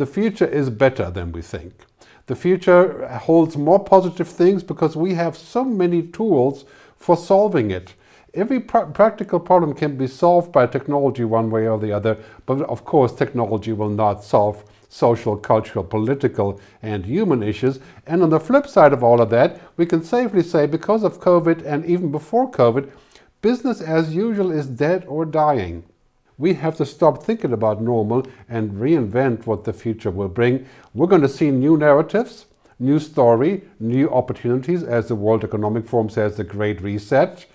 the future is better than we think. The future holds more positive things because we have so many tools for solving it. Every practical problem can be solved by technology one way or the other, but of course technology will not solve social, cultural, political, and human issues. And on the flip side of all of that, we can safely say because of COVID and even before COVID, business as usual is dead or dying. We have to stop thinking about normal and reinvent what the future will bring. We're going to see new narratives, new story, new opportunities, as the World Economic Forum says, the Great Reset.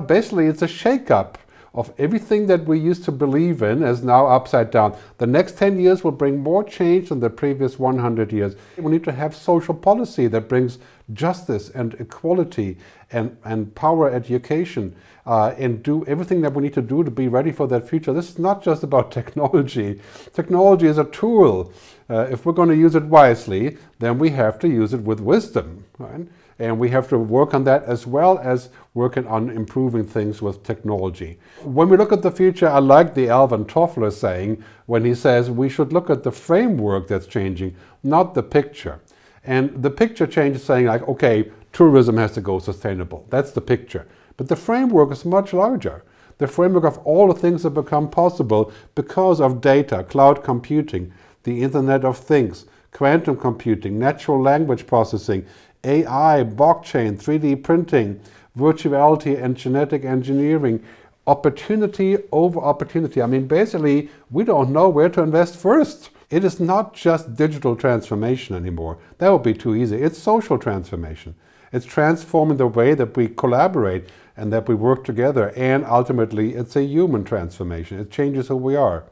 Basically, it's a shake-up of everything that we used to believe in is now upside down. The next 10 years will bring more change than the previous 100 years. We need to have social policy that brings justice and equality and power education and do everything that we need to do to be ready for that future. This is not just about technology. Technology is a tool. If we're going to use it wisely, then we have to use it with wisdom, right? And we have to work on that as well as working on improving things with technology. When we look at the future, I like the Alvin Toffler saying when he says we should look at the framework that's changing, not the picture. And the picture change is saying like, okay, tourism has to go sustainable. That's the picture. But the framework is much larger. The framework of all the things that become possible because of data, cloud computing, the Internet of Things, quantum computing, natural language processing, AI, blockchain, 3D printing, virtuality and genetic engineering, opportunity over opportunity. I mean, basically, we don't know where to invest first. It is not just digital transformation anymore. That would be too easy. It's social transformation. It's transforming the way that we collaborate and that we work together. And ultimately, it's a human transformation. It changes who we are.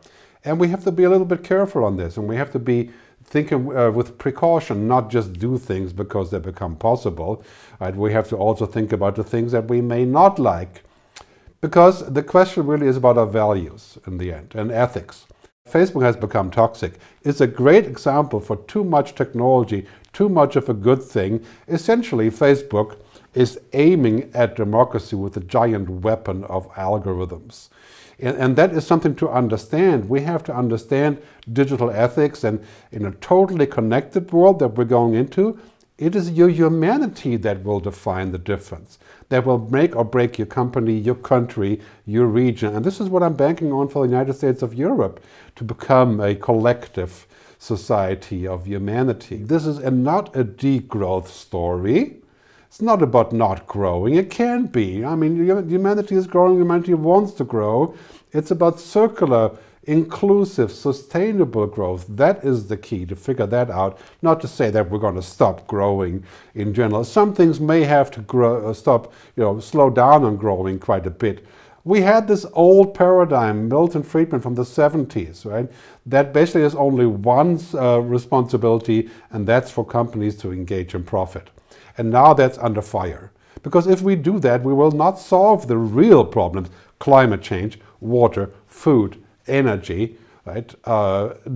And we have to be a little bit careful on this. And we have to be thinking with precaution, not just do things because they become possible. Right? We have to also think about the things that we may not like. Because the question really is about our values in the end and ethics. Facebook has become toxic. It's a great example for too much technology, too much of a good thing. Essentially, Facebook is aiming at democracy with a giant weapon of algorithms. And that is something to understand. We have to understand digital ethics, and in a totally connected world that we're going into, it is your humanity that will define the difference, that will make or break your company, your country, your region. And this is what I'm banking on for the United States of Europe, to become a collective society of humanity. This is not a degrowth story. It's not about not growing. It can be. I mean, humanity is growing. Humanity wants to grow. It's about circular, inclusive, sustainable growth. That is the key, to figure that out. Not to say that we're going to stop growing in general. Some things may have to grow, slow down on growing quite a bit. We had this old paradigm, Milton Friedman from the 70s, right? That basically is only one responsibility, and that's for companies to engage in profit. And now that's under fire. Because if we do that, we will not solve the real problems: climate change, water, food, energy, right?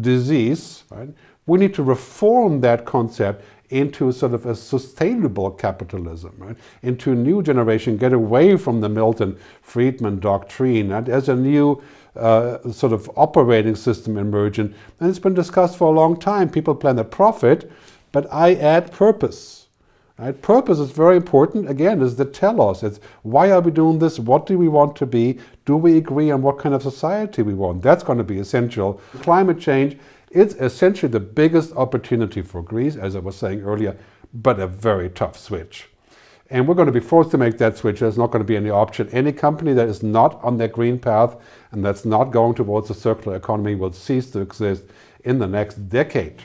Disease. Right? We need to reform that concept into sort of a sustainable capitalism, right? Into a new generation, get away from the Milton Friedman doctrine. And there's a new sort of operating system emerging. And it's been discussed for a long time. People plan a profit, but I add purpose. Right? Purpose is very important. Again, is the telos. It's why are we doing this? What do we want to be? Do we agree on what kind of society we want? That's going to be essential. Climate change is essentially the biggest opportunity for Greece, as I was saying earlier, but a very tough switch. And we're going to be forced to make that switch. There's not going to be any option. Any company that is not on their green path and that's not going towards a circular economy will cease to exist in the next decade.